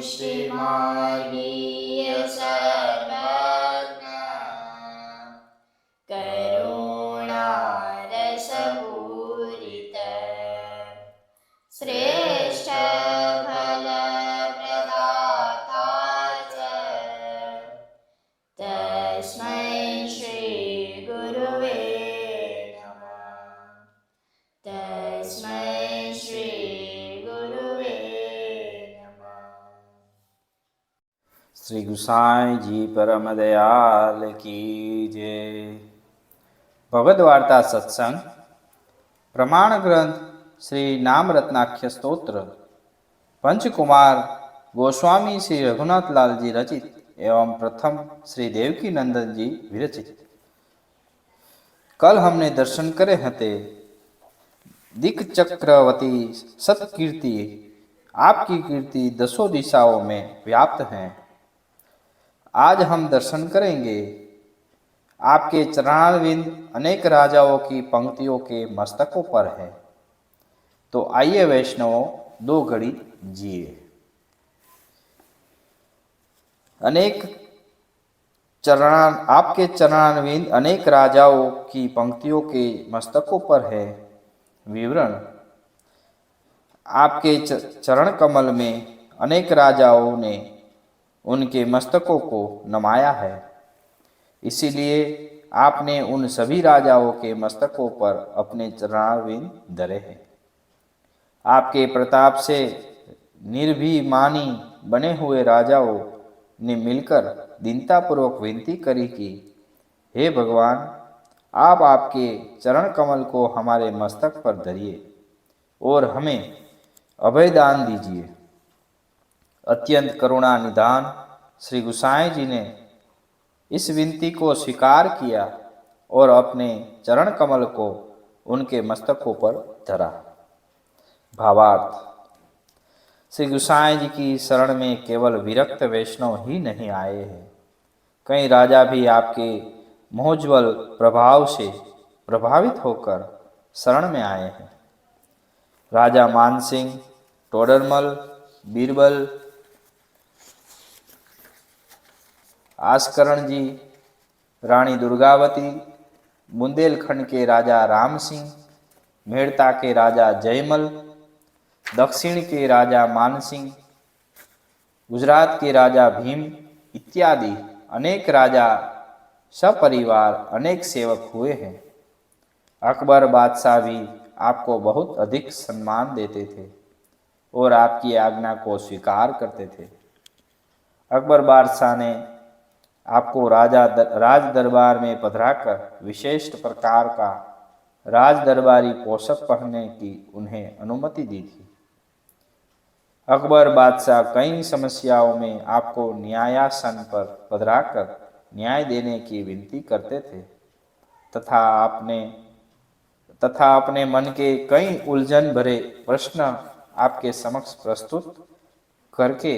पुष्टिमार्गीय सर्वज्ञ करुणारसपूरित श्रेष्ठ फलप्रदाता च तस्मै श्री गुरुवे नमः। तस्मै श्री गुरुवे नमः। श्री गुसाई जी परम दयाल की जय। भगवद वार्ता सत्संग प्रमाण ग्रंथ श्री नाम रत्नाख्य स्तोत्र पंचकुमार गोस्वामी श्री रघुनाथ लाल जी रचित एवं प्रथम श्री देवकी नंदन जी विरचित। कल हमने दर्शन करे हते दिक चक्रवती सत्कीर्ति। आपकी कीर्ति दसों दिशाओं में व्याप्त है। आज हम दर्शन करेंगे आपके चरणारविंद अनेक राजाओं की पंक्तियों के मस्तकों पर है। तो आइए वैष्णवों, दो घड़ी जिए। आपके चरणारविंद अनेक राजाओं की पंक्तियों के मस्तकों पर है। विवरण: आपके चरण कमल में अनेक राजाओं ने उनके मस्तकों को नमाया है, इसीलिए आपने उन सभी राजाओं के मस्तकों पर अपने चरणारविंद धरे हैं। आपके प्रताप से निर्भिमानी बने हुए राजाओं ने मिलकर दीनतापूर्वक विनती करी कि हे भगवान, आप आपके चरण कमल को हमारे मस्तक पर धरिए और हमें अभयदान दीजिए। अत्यंत करुणा निधान श्री गुसाई जी ने इस विनती को स्वीकार किया और अपने चरण कमल को उनके मस्तकों पर धरा। भावार्थ: श्री गुसाई जी की शरण में केवल विरक्त वैष्णव ही नहीं आए हैं, कई राजा भी आपके मोहज्वल प्रभाव से प्रभावित होकर शरण में आए हैं। राजा मानसिंह, टोडरमल, बीरबल, आस्करण जी, रानी दुर्गावती, बुंदेलखंड के राजा राम सिंह, मेड़ता के राजा जयमल, दक्षिण के राजा मानसिंह, गुजरात के राजा भीम इत्यादि अनेक राजा सपरिवार अनेक सेवक हुए हैं। अकबर बादशाह भी आपको बहुत अधिक सम्मान देते थे और आपकी आज्ञा को स्वीकार करते थे। अकबर बादशाह ने आपको राज दरबार में पधराकर विशेष प्रकार का राज दरबारी पोशाक पहनने की उन्हें अनुमति दी थी। अकबर बादशाह कई समस्याओं में आपको न्यायासन पर पधराकर न्याय देने की विनती करते थे तथा अपने मन के कई उलझन भरे प्रश्न आपके समक्ष प्रस्तुत करके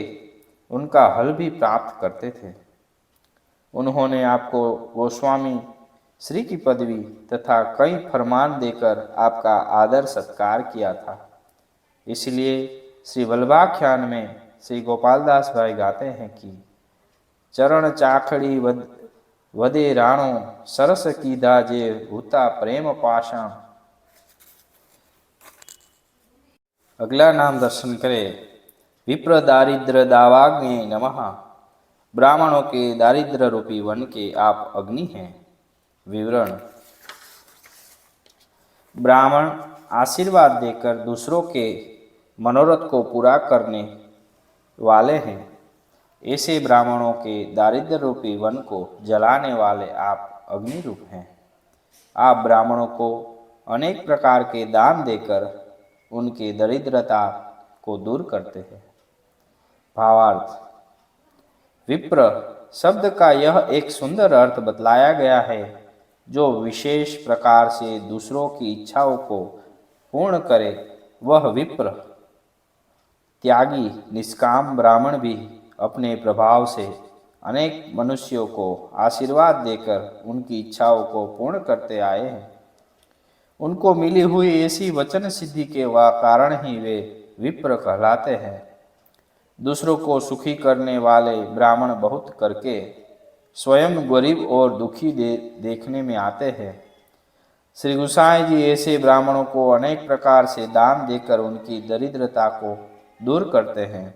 उनका हल भी प्राप्त करते थे। उन्होंने आपको गोस्वामी श्री की पदवी तथा कई फरमान देकर आपका आदर सत्कार किया था। इसलिए श्री वल्लभाख्यान में श्री गोपालदास भाई गाते हैं कि चरण चाखड़ी वदे राणो सरस कीधा जे भूता प्रेम पाषाण। अगला नाम दर्शन करें। विप्र दारिद्र दावाग्नि नमः। ब्राह्मणों के दारिद्र रूपी वन के आप अग्नि हैं। विवरण: ब्राह्मण आशीर्वाद देकर दूसरों के मनोरथ को पूरा करने वाले हैं। ऐसे ब्राह्मणों के दारिद्र रूपी वन को जलाने वाले आप अग्नि रूप हैं। आप ब्राह्मणों को अनेक प्रकार के दान देकर उनकी दरिद्रता को दूर करते हैं। भावार्थ: विप्र शब्द का यह एक सुंदर अर्थ बतलाया गया है, जो विशेष प्रकार से दूसरों की इच्छाओं को पूर्ण करे वह विप्र। त्यागी निष्काम ब्राह्मण भी अपने प्रभाव से अनेक मनुष्यों को आशीर्वाद देकर उनकी इच्छाओं को पूर्ण करते आए हैं। उनको मिली हुई ऐसी वचन सिद्धि के कारण ही वे विप्र कहलाते हैं। दूसरों को सुखी करने वाले ब्राह्मण बहुत करके स्वयं गरीब और दुखी देखने में आते हैं। श्री गोसाई जी ऐसे ब्राह्मणों को अनेक प्रकार से दान देकर उनकी दरिद्रता को दूर करते हैं।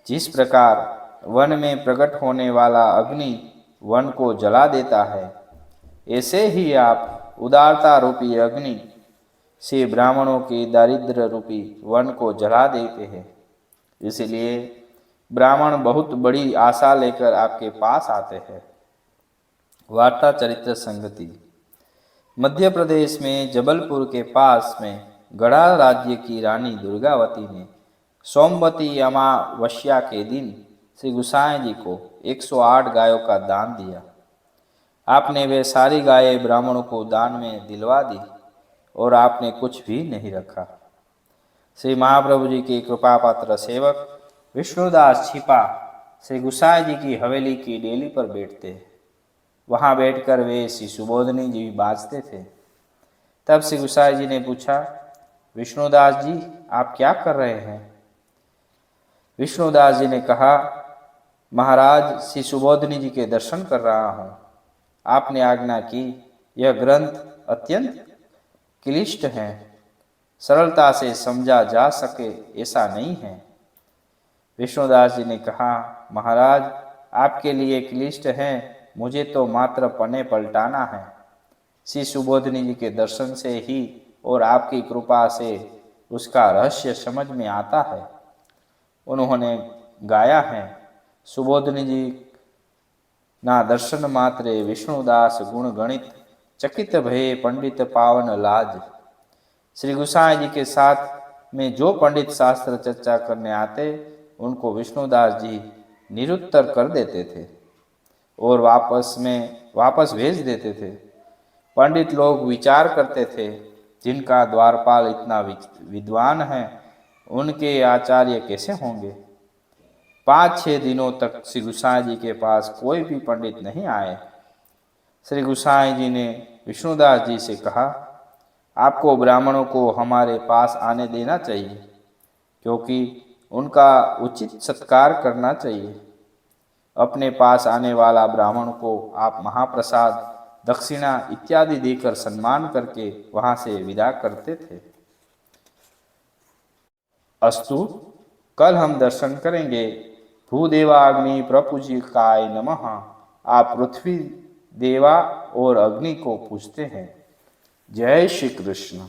जिस प्रकार वन में प्रकट होने वाला अग्नि वन को जला देता है, ऐसे ही आप उदारता रूपी अग्नि से ब्राह्मणों के दारिद्र्य रूपी वन को जला देते हैं। इसलिए ब्राह्मण बहुत बड़ी आशा लेकर आपके पास आते हैं। वार्ता चरित्र संगति। मध्य प्रदेश में जबलपुर के पास में गढ़ा राज्य की रानी दुर्गावती ने सोमवती अमावस्या के दिन श्री गोसाई जी को 108 गायों का दान दिया। आपने वे सारी गायें ब्राह्मणों को दान में दिलवा दी और आपने कुछ भी नहीं रखा। श्री महाप्रभु जी के कृपा पात्र सेवक विष्णुदास छिपा श्री गोसाई जी की हवेली की डेली पर बैठते। वहां बैठकर वे श्री सुबोधनी जी बाजते थे। तब श्री गोसाई जी ने पूछा, विष्णुदास जी आप क्या कर रहे हैं? विष्णुदास जी ने कहा, महाराज श्री सुबोधनी जी के दर्शन कर रहा हूँ। आपने आज्ञा की, यह ग्रंथ अत्यंत क्लिष्ट है, सरलता से समझा जा सके ऐसा नहीं है। विष्णुदास जी ने कहा, महाराज आपके लिए क्लिष्ट है, मुझे तो मात्र पन्ने पलटाना है। श्री सुबोधनी जी के दर्शन से ही और आपकी कृपा से उसका रहस्य समझ में आता है। उन्होंने गाया है, सुबोधनी जी ना दर्शन मात्रे विष्णुदास गुण गणित, चकित भये पंडित पावन लाज। श्री गोसाई जी के साथ में जो पंडित शास्त्र चर्चा करने आते, उनको विष्णुदास जी निरुत्तर कर देते थे और वापस भेज देते थे। पंडित लोग विचार करते थे, जिनका द्वारपाल इतना विद्वान है, उनके आचार्य कैसे होंगे। 5-6 दिनों तक श्री गोसाई जी के पास कोई भी पंडित नहीं आए। श्री गोसाई जी ने विष्णुदास जी से कहा, आपको ब्राह्मणों को हमारे पास आने देना चाहिए, क्योंकि उनका उचित सत्कार करना चाहिए। अपने पास आने वाला ब्राह्मण को आप महाप्रसाद, दक्षिणा इत्यादि देकर सम्मान करके वहां से विदा करते थे। अस्तु, कल हम दर्शन करेंगे भूदेवाग्नि प्रपूजिकाय नमः। आप पृथ्वी देवा और अग्नि को पूजते हैं। जय श्री कृष्ण।